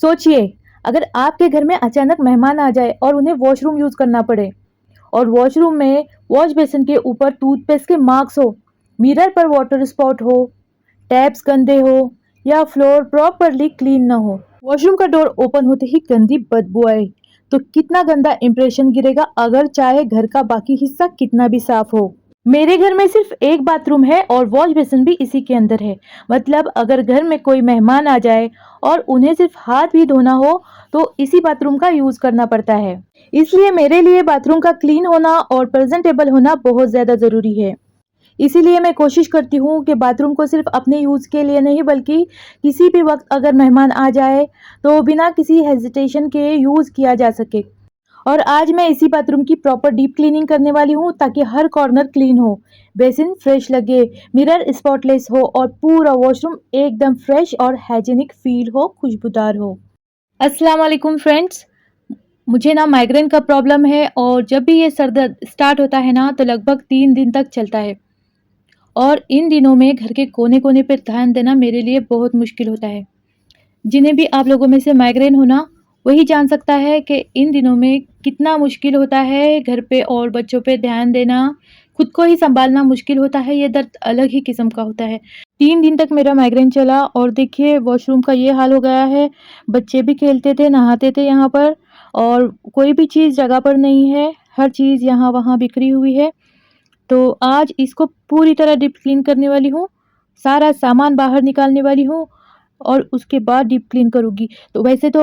सोचिए, अगर आपके घर में अचानक मेहमान आ जाए और उन्हें वॉशरूम यूज़ करना पड़े और वॉशरूम में वॉश बेसिन के ऊपर टूथपेस्ट के मार्क्स हो, मिरर पर वाटर स्पॉट हो, टैप्स गंदे हो या फ्लोर प्रॉपरली क्लीन ना हो। वॉशरूम का डोर ओपन होते ही गंदी बदबू आए, तो कितना गंदा इंप्रेशन गिरेगा अगर चाहे घर का बाकी हिस्सा कितना भी साफ हो। मेरे घर में सिर्फ एक बाथरूम है और वॉश बेसिन भी इसी के अंदर है। मतलब अगर घर में कोई मेहमान आ जाए और उन्हें सिर्फ हाथ भी धोना हो तो इसी बाथरूम का यूज करना पड़ता है। इसलिए मेरे लिए बाथरूम का क्लीन होना और प्रेजेंटेबल होना बहुत ज्यादा जरूरी है। इसीलिए मैं कोशिश करती हूँ कि बाथरूम को सिर्फ अपने यूज़ के लिए नहीं बल्कि किसी भी वक्त अगर मेहमान आ जाए तो बिना किसी हेजिटेशन के यूज़ किया जा सके। और आज मैं इसी बाथरूम की प्रॉपर डीप क्लीनिंग करने वाली हूँ ताकि हर कॉर्नर क्लीन हो, बेसिन फ्रेश लगे, मिरर स्पॉटलेस हो और पूरा वॉशरूम एकदम फ्रेश और हाइजीनिक फील हो, खुशबूदार हो। अस्सलाम वालेकुम फ्रेंड्स, मुझे ना माइग्रेन का प्रॉब्लम है और जब भी ये सर दर्द स्टार्ट होता है ना तो लगभग 3 दिन तक चलता है। और इन दिनों में घर के कोने-कोने पे ध्यान देना मेरे लिए बहुत मुश्किल होता है। जिन्हें भी आप लोगों में से माइग्रेन हो ना, वही जान सकता है कि इन दिनों में कितना मुश्किल होता है घर पे और बच्चों पे ध्यान देना, खुद को ही सँभालना मुश्किल होता है, ये दर्द अलग ही किस्म का होता है। 3 दिन तक मेरा माइग्रेन चला और देखिए वॉशरूम का ये हाल हो गया है, बच्चे भी खेलते थे, नहाते थे यहाँ पर और कोई भी चीज़ जगह पर नहीं है, हर चीज़ यहाँ-वहाँ बिखरी हुई है। तो आज इसको पूरी तरह डीप क्लीन करने वाली हूँ, सारा सामान बाहर निकालने वाली हूँ और उसके बाद डीप क्लीन करूँगी। तो वैसे तो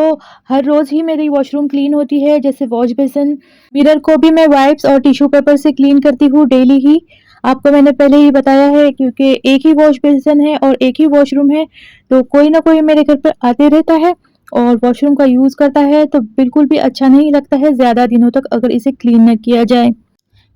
हर रोज़ ही मेरी वॉशरूम क्लीन होती है, जैसे वॉश बेसिन, मिरर को भी मैं वाइप्स और टिश्यू पेपर से क्लीन करती हूँ डेली ही। आपको मैंने पहले ही बताया है क्योंकि एक ही वॉश बेसिन है और एक ही वॉशरूम है, तो कोई ना कोई मेरे घर पर आते रहता है और वॉशरूम का यूज़ करता है, तो बिल्कुल भी अच्छा नहीं लगता है ज़्यादा दिनों तक अगर इसे क्लीन न किया जाए।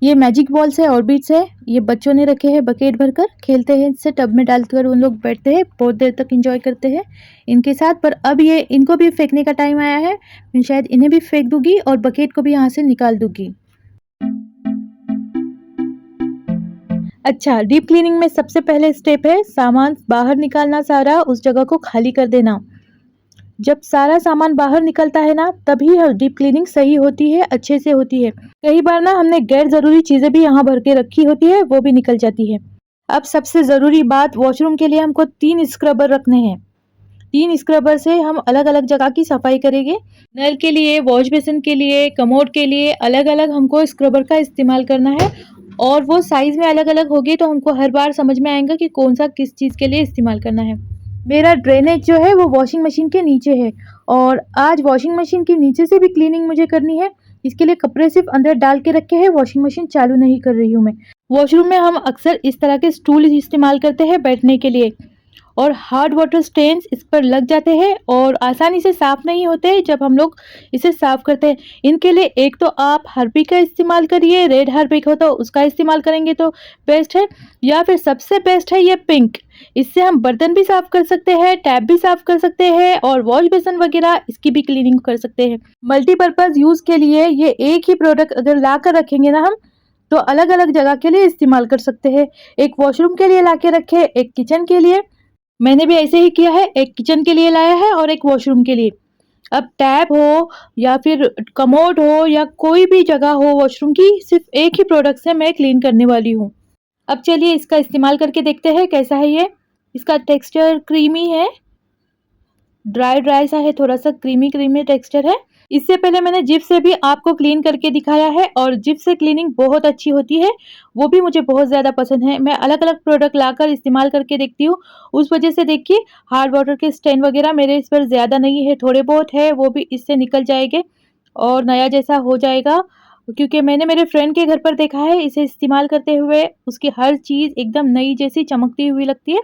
ये मैजिक बॉल्स है ऑर्बिट्स है, ये बच्चों ने रखे हैं बकेट भरकर, खेलते हैं इससे, टब में डालकर उन लोग बैठते हैं, बहुत देर तक एंजॉय करते हैं इनके साथ। पर अब ये इनको भी फेंकने का टाइम आया है, मैं शायद इन्हें भी फेंक दूंगी और बकेट को भी यहाँ से निकाल दूंगी। अच्छा, डीप क्लीनिंग में सबसे पहले स्टेप है सामान बाहर निकालना, सारा उस जगह को खाली कर देना। जब सारा सामान बाहर निकलता है ना तभी डीप क्लीनिंग सही होती है, अच्छे से होती है। कई बार ना हमने गैर जरूरी चीजें भी यहाँ भर के रखी होती है, वो भी निकल जाती है। अब सबसे जरूरी बात, वॉशरूम के लिए हमको 3 स्क्रबर रखने हैं। 3 स्क्रबर से हम अलग अलग जगह की सफाई करेंगे। नल के लिए, वॉश बेसिन के लिए, कमोड के लिए अलग अलग हमको स्क्रबर का इस्तेमाल करना है और वो साइज में अलग अलग होगी तो हमको हर बार समझ में आएगा कि कौन सा किस चीज के लिए इस्तेमाल करना है। मेरा ड्रेनेज जो है वो वॉशिंग मशीन के नीचे है और आज वॉशिंग मशीन के नीचे से भी क्लीनिंग मुझे करनी है। इसके लिए कपड़े सिर्फ अंदर डाल के रखे हैं, वॉशिंग मशीन चालू नहीं कर रही हूँ मैं। वॉशरूम में हम अक्सर इस तरह के स्टूल इस्तेमाल करते हैं बैठने के लिए और हार्ड वाटर स्टेन्स इस पर लग जाते हैं और आसानी से साफ नहीं होते जब हम लोग इसे साफ करते हैं। इनके लिए एक तो आप हार्पिक का इस्तेमाल करिए, रेड हार्पिक हो तो उसका इस्तेमाल करेंगे तो बेस्ट है, या फिर सबसे बेस्ट है ये पिंक। इससे हम बर्तन भी साफ कर सकते हैं, टैप भी साफ कर सकते हैं और वॉश बेसिन वगैरह इसकी भी क्लीनिंग कर सकते हैं। मल्टीपर्पज यूज के लिए ये एक ही प्रोडक्ट अगर ला कर रखेंगे ना हम तो अलग अलग जगह के लिए इस्तेमाल कर सकते हैं। एक वॉशरूम के लिए ला के रखे, एक किचन के लिए, मैंने भी ऐसे ही किया है, एक किचन के लिए लाया है और एक वॉशरूम के लिए। अब टैप हो या फिर कमोड हो या कोई भी जगह हो वॉशरूम की, सिर्फ एक ही प्रोडक्ट से मैं क्लीन करने वाली हूँ। अब चलिए इसका इस्तेमाल करके देखते हैं कैसा है ये। इसका टेक्सचर क्रीमी है, ड्राई ड्राई सा है, थोड़ा सा क्रीमी क्रीमी टेक्सचर है। इससे पहले मैंने जिप से भी आपको क्लीन करके दिखाया है और जिप से क्लीनिंग बहुत अच्छी होती है, वो भी मुझे बहुत ज़्यादा पसंद है। मैं अलग अलग प्रोडक्ट लाकर इस्तेमाल करके देखती हूँ, उस वजह से देखिए हार्ड वाटर के स्टेन वगैरह मेरे इस पर ज़्यादा नहीं है, थोड़े बहुत है वो भी इससे निकल जाएंगे और नया जैसा हो जाएगा। क्योंकि मैंने मेरे फ्रेंड के घर पर देखा है इसे इस्तेमाल करते हुए, उसकी हर चीज़ एकदम नई जैसी चमकती हुई लगती है।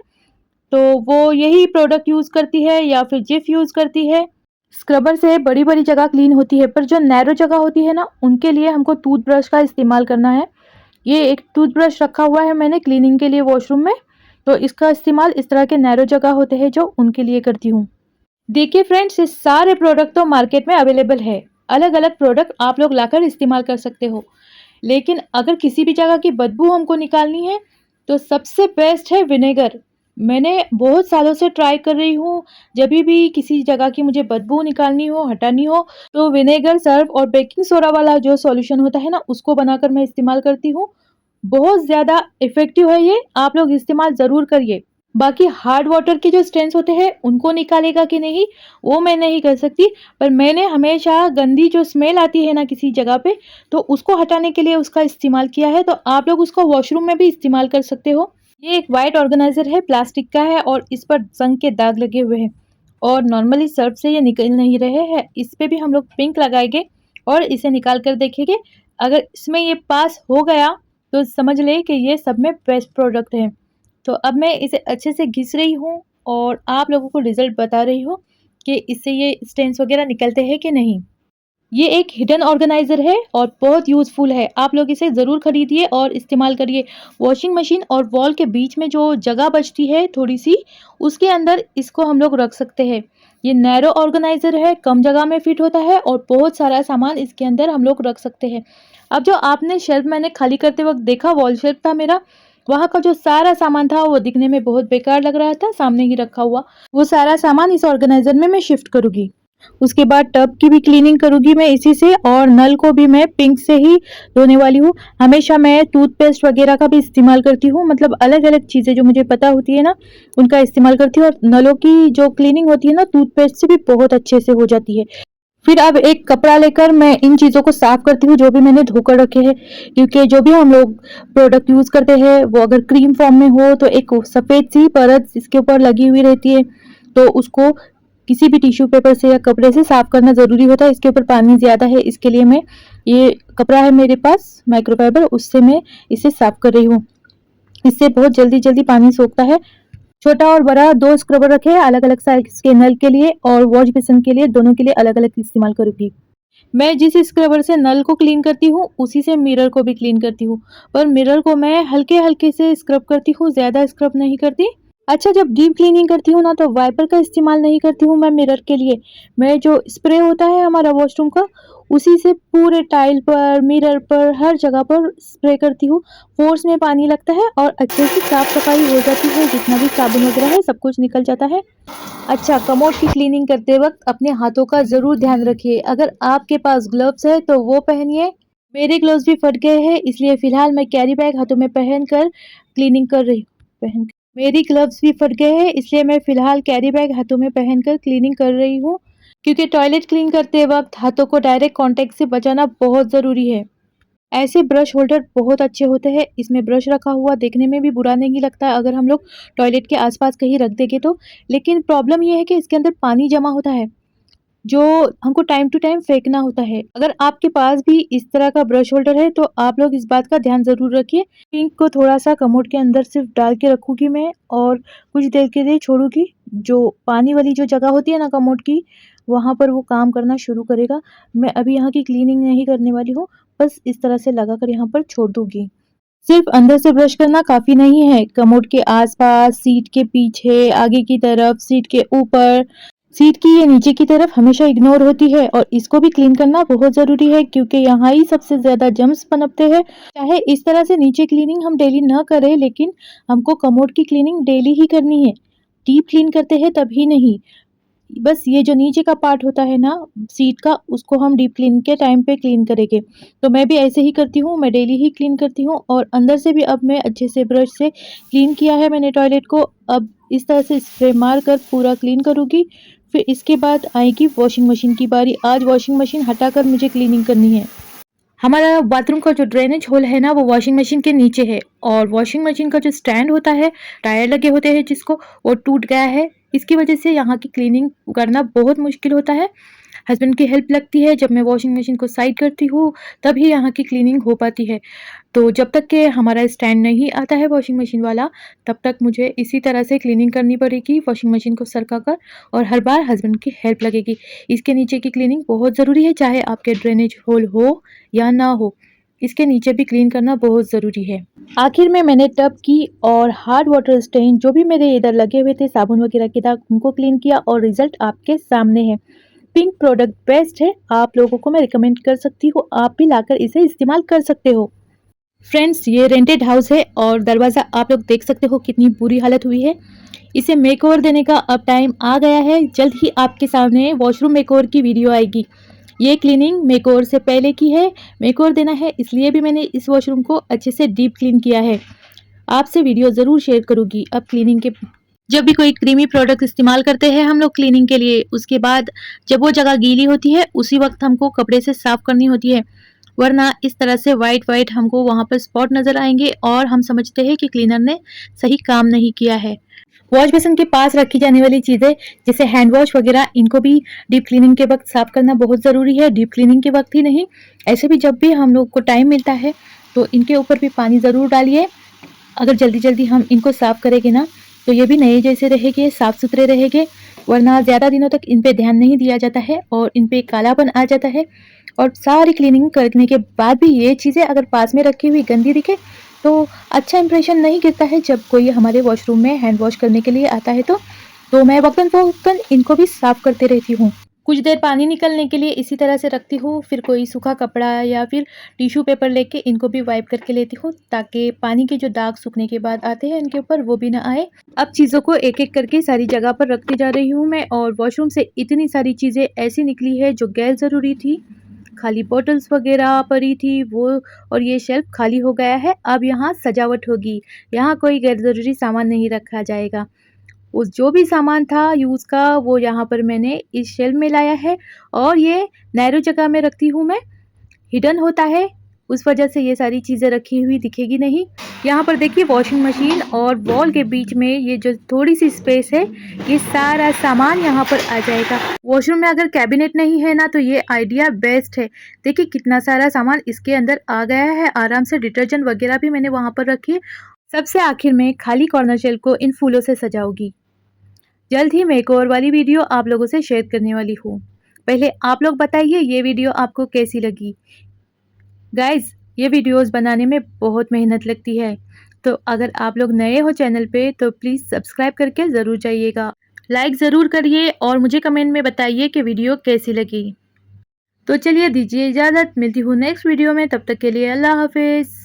तो वो यही प्रोडक्ट यूज़ करती है या फिर जिप यूज़ करती है। स्क्रबर से बड़ी-बड़ी जगह क्लीन होती है, पर जो नैरो जगह होती है ना, उनके लिए हमको टूथब्रश का इस्तेमाल करना है। ये एक टूथब्रश रखा हुआ है मैंने क्लीनिंग के लिए वॉशरूम में, तो इसका इस्तेमाल इस तरह के नैरो जगह होते हैं जो उनके लिए करती हूँ। देखिए फ्रेंड्स, ये सारे प्रोडक्ट तो मार्केट में अवेलेबल है, अलग-अलग प्रोडक्ट आप लोग लाकर इस्तेमाल कर सकते हो। लेकिन अगर किसी भी जगह की बदबू हमको निकालनी है, तो सबसे बेस्ट है विनेगर। मैंने बहुत सालों से ट्राई कर रही हूँ, जभी भी किसी जगह की मुझे बदबू निकालनी हो, हटानी हो, तो विनेगर, सर्फ़ और बेकिंग सोडा वाला जो सॉल्यूशन होता है ना, उसको बनाकर मैं इस्तेमाल करती हूँ। बहुत ज़्यादा इफ़ेक्टिव है ये, आप लोग इस्तेमाल ज़रूर करिए। बाकी हार्ड वाटर के जो स्टेन्स होते हैं, उनको निकालेगा कि नहीं, वो मैं नहीं कह सकती, पर मैंने हमेशा गंदी जो स्मेल आती है ना किसी जगह पे, तो उसको हटाने के लिए उसका इस्तेमाल किया है, तो आप लोग उसको वॉशरूम में भी इस्तेमाल कर सकते हो। ये एक व्हाइट ऑर्गेनाइज़र है, प्लास्टिक का है और इस पर ज़ंग के दाग लगे हुए हैं और नॉर्मली सर्फ़ से ये निकल नहीं रहे हैं। इस पे भी हम लोग पिंक लगाएँगे और इसे निकाल कर देखेंगे। अगर इसमें ये पास हो गया, तो समझ लें कि ये सब में बेस्ट प्रोडक्ट है। तो अब मैं इसे अच्छे से घिस रही हूँ और आप लोगों को रिज़ल्ट बता रही हूँ कि इससे ये स्टेन्स वग़ैरह निकलते हैं कि नहीं। ये एक हिडन ऑर्गेनाइज़र है और बहुत यूज़फुल है। आप लोग इसे ज़रूर खरीदिए और इस्तेमाल करिए। वॉशिंग मशीन और वॉल के बीच में जो जगह बचती है थोड़ी-सी, उसके अंदर इसको हम लोग रख सकते हैं। ये नैरो ऑर्गेनाइज़र है, कम जगह में फिट होता है और बहुत सारा सामान इसके अंदर हम लोग रख सकते हैं। अब जो आपने शेल्फ़ मैंने खाली करते वक़्त देखा, वॉल शेल्फ़ था मेरा, वहाँ का जो सारा सामान था वो दिखने में बहुत बेकार लग रहा था, सामने ही रखा हुआ। वो सारा सामान इस ऑर्गेनाइज़र में मैं शिफ्ट करूँगी। उसके बाद टब की भी क्लीनिंग करूँगी मैं इसी से और नल को भी मैं पिंक से ही धोने वाली हूँ। हमेशा मैं टूथपेस्ट वगैरह का भी इस्तेमाल करती हूँ, मतलब अलग-अलग चीज़ें जो मुझे पता होती है ना, उनका इस्तेमाल करती हूँ और नलों की जो क्लीनिंग होती है ना, टूथपेस्ट से भी बहुत अच्छे से हो जाती है। फिर अब एक कपड़ा लेकर मैं इन चीज़ों को साफ करती हूँ, जो भी मैंने धोकर रखे हैं, क्योंकि जो भी हम लोग प्रोडक्ट यूज़ करते हैं, वो अगर क्रीम फॉर्म में हो, तो एक सफ़ेद-सी परत इसके ऊपर लगी हुई रहती है, तो उसको किसी भी टिश्यू पेपर से या कपड़े से साफ करना ज़रूरी होता है। इसके ऊपर पानी ज़्यादा है, इसके लिए मैं ये कपड़ा है मेरे पास माइक्रोफाइबर, उससे मैं इसे साफ कर रही हूँ। इससे बहुत जल्दी-जल्दी पानी सोखता है। छोटा और बड़ा 2 स्क्रबर रखे हैं अलग-अलग साइज़ के नल के लिए और वॉश बेसिन के लिए, दोनों के लिए अलग-अलग इस्तेमाल करूँगी। मैं जिस स्क्रबर से नल को क्लीन करती हूँ, उसी से मिरर को भी क्लीन करती हूँ, पर मिरर को मैं हल्के-हल्के से स्क्रब करती हूँ, ज़्यादा स्क्रब नहीं करती। अच्छा, जब डीप क्लीनिंग करती हूँ ना, तो वाइपर का इस्तेमाल नहीं करती हूँ मैं मिरर के लिए। मैं जो स्प्रे होता है हमारा वॉशरूम का, उसी से पूरे टाइल पर, मिरर पर, हर जगह पर स्प्रे करती हूँ। फ़ोर्स में पानी लगता है और अच्छे से साफ-सफाई हो जाती है, जितना भी साबुन वगैरह है, सब कुछ निकल जाता है। अच्छा, कमोड की क्लीनिंग करते वक़्त अपने हाथों का ज़रूर ध्यान रखिए। अगर आपके पास ग्लव्स है तो वो पहनिए। मेरे ग्लव्स भी फट गए हैं, इसलिए फ़िलहाल मैं कैरी बैग हाथों में पहनकर क्लीनिंग कर रही पहन मेरी ग्लव्स भी फट गए हैं, इसलिए मैं फ़िलहाल कैरी बैग हाथों में पहनकर क्लीनिंग कर रही हूँ, क्योंकि टॉयलेट क्लीन करते वक़्त हाथों को डायरेक्ट कॉन्टैक्ट से बचाना बहुत ज़रूरी है। ऐसे ब्रश होल्डर बहुत अच्छे होते हैं, इसमें ब्रश रखा हुआ देखने में भी बुरा नहीं लगता है अगर हम लोग टॉयलेट के आस-पास कहीं रख देंगे तो। लेकिन प्रॉब्लम ये है कि इसके अंदर पानी जमा होता है, जो हमको टाइम टू टाइम फेंकना होता है। अगर आपके पास भी इस तरह का ब्रश होल्डर है, तो आप लोग इस बात का ध्यान ज़रूर रखिए। पिंक को थोड़ा-सा कमोड के अंदर सिर्फ़ डाल के रखूँगी मैं और कुछ देर के लिए छोड़ूँगी। जो पानी वाली जो जगह होती है ना कमोड की, वहाँ पर वो काम करना शुरू करेगा। मैं अभी यहाँ की क्लीनिंग नहीं करने वाली हूँ, बस इस तरह से लगाकर यहाँ पर छोड़ दूँगी। सिर्फ़ अंदर से ब्रश करना काफ़ी नहीं है, कमोड के आस-पास, सीट के पीछे, आगे की तरफ, सीट के ऊपर, सीट की ये नीचे की तरफ हमेशा इग्नोर होती है और इसको भी क्लीन करना बहुत ज़रूरी है, क्योंकि यहाँ ही सबसे ज़्यादा जर्म्स पनपते हैं। चाहे इस तरह से नीचे क्लीनिंग हम डेली ना करें, लेकिन हमको कमोड की क्लीनिंग डेली ही करनी है। डीप क्लीन करते हैं तभी नहीं। बस ये जो नीचे का पार्ट होता है ना सीट का, उसको हम डीप क्लीन के टाइम पे क्लीन करेंगे। तो मैं भी ऐसे ही करती हूँ, मैं डेली ही क्लीन करती हूँ और अंदर से भी अब मैं अच्छे से ब्रश से क्लीन किया है मैंने टॉयलेट को। अब इस तरह से स्प्रे मार कर पूरा क्लीन करूँगी। फिर इसके बाद आएगी वॉशिंग मशीन की बारी। आज वॉशिंग मशीन हटाकर मुझे क्लीनिंग करनी है। हमारा बाथरूम का जो ड्रेनेज होल है ना, वो वॉशिंग मशीन के नीचे है और वॉशिंग मशीन का जो स्टैंड होता है, टायर लगे होते हैं जिसको, वो टूट गया है। इसकी वजह से यहाँ की क्लीनिंग करना बहुत मुश्किल होता है। हस्बैंड की हेल्प लगती है, जब मैं वॉशिंग मशीन को साइड करती हूँ, तभी यहाँ की क्लीनिंग हो पाती है। तो जब तक कि हमारा स्टैंड नहीं आता है वॉशिंग मशीन वाला, तब तक मुझे इसी तरह से क्लीनिंग करनी पड़ेगी वॉशिंग मशीन को सरकाकर और हर बार हस्बैंड की हेल्प लगेगी। इसके नीचे की क्लीनिंग बहुत ज़रूरी है, चाहे आपके ड्रेनेज होल हो या ना हो। इसके नीचे भी क्लीन करना बहुत ज़रूरी है। आखिर में मैंने टब की और हार्ड वाटर स्टेन जो भी मेरे इधर लगे हुए थे साबुन वगैरह के दाग, उनको क्लीन किया और रिज़ल्ट आपके सामने है। पिंक प्रोडक्ट बेस्ट है, आप लोगों को मैं रिकमेंड कर सकती हूँ, आप भी लाकर इसे इस्तेमाल कर सकते हो। फ्रेंड्स, ये रेंटेड हाउस है और दरवाज़ा आप लोग देख सकते हो कितनी बुरी हालत हुई है। इसे मेकओवर देने का अब टाइम आ गया है। जल्द ही आपके सामने वॉशरूम मेकओवर की वीडियो आएगी। ये क्लीनिंग मेकओवर से पहले की है। मेकओवर देना है इसलिए भी मैंने इस वॉशरूम को अच्छे से डीप क्लीन किया है। आपसे वीडियो ज़रूर शेयर करूँगी। अब क्लीनिंग के जब भी कोई क्रीमी प्रोडक्ट इस्तेमाल करते हैं हम लोग क्लीनिंग के लिए, उसके बाद जब वो जगह गीली होती है उसी वक्त हमको कपड़े से साफ़ करनी होती है, वरना इस तरह से वाइट वाइट हमको वहाँ पर स्पॉट नज़र आएंगे और हम समझते हैं कि क्लीनर ने सही काम नहीं किया है। वॉश बेसिन के पास रखी जाने वाली चीज़ें जैसे हैंड वॉश वगैरह, इनको भी डीप क्लीनिंग के वक्त साफ़ करना बहुत ज़रूरी है। डीप क्लीनिंग के वक्त ही नहीं, ऐसे भी जब भी हम लोग को टाइम मिलता है तो इनके ऊपर भी पानी ज़रूर डालिए। अगर जल्दी जल्दी हम इनको साफ़ करेंगे ना तो ये भी नए जैसे रहेंगे, साफ़ सुथरे रहेंगे, वरना ज़्यादा दिनों तक इन पे ध्यान नहीं दिया जाता है और इन पे कालापन आ जाता है। और सारी क्लीनिंग करने के बाद भी ये चीज़ें अगर पास में रखी हुई गंदी दिखे तो अच्छा इंप्रेशन नहीं गिरता है जब कोई हमारे वॉशरूम में हैंड वॉश करने के लिए आता है तो मैं वक्तन फ़ौक़्तन इनको भी साफ़ करते रहती हूँ। कुछ देर पानी निकलने के लिए इसी तरह से रखती हूँ, फिर कोई सूखा कपड़ा या फिर टिश्यू पेपर लेके इनको भी वाइप करके लेती हूँ ताकि पानी के जो दाग सूखने के बाद आते हैं इनके ऊपर वो भी ना आए। अब चीज़ों को एक एक करके सारी जगह पर रखती जा रही हूँ मैं, और वॉशरूम से इतनी सारी चीज़ें ऐसी निकली है जो गैर ज़रूरी थी। खाली बॉटल्स वगैरह पड़ी थी वो, और ये शेल्फ खाली हो गया है। अब यहाँ सजावट होगी, यहाँ कोई गैर ज़रूरी सामान नहीं रखा जाएगा। उस जो भी सामान था यूज़ का वो यहाँ पर मैंने इस शेल्फ में लाया है, और ये नैरो जगह में रखती हूँ मैं, हिडन होता है उस वजह से ये सारी चीज़ें रखी हुई दिखेगी नहीं। यहाँ पर देखिए वॉशिंग मशीन और वॉल के बीच में ये जो थोड़ी सी स्पेस है, ये सारा सामान यहाँ पर आ जाएगा। वॉशरूम में अगर कैबिनेट नहीं है ना तो ये आइडिया बेस्ट है। देखिए कितना सारा सामान इसके अंदर आ गया है आराम से। डिटर्जेंट वगैरह भी मैंने वहाँ पर रखी है। सबसे आखिर में खाली कॉर्नर शेल्फ को इन फूलों से सजाऊंगी। जल्द ही मैं एक और वाली वीडियो आप लोगों से शेयर करने वाली हूँ। पहले आप लोग बताइए ये वीडियो आपको कैसी लगी। गाइज ये वीडियोस बनाने में बहुत मेहनत लगती है, तो अगर आप लोग नए हो चैनल पे तो प्लीज़ सब्सक्राइब करके ज़रूर जाइएगा, लाइक ज़रूर करिए और मुझे कमेंट में बताइए कि वीडियो कैसी लगी। तो चलिए दीजिए इजाज़त, मिलती हूँ नेक्स्ट वीडियो में, तब तक के लिए अल्लाह हाफिज़।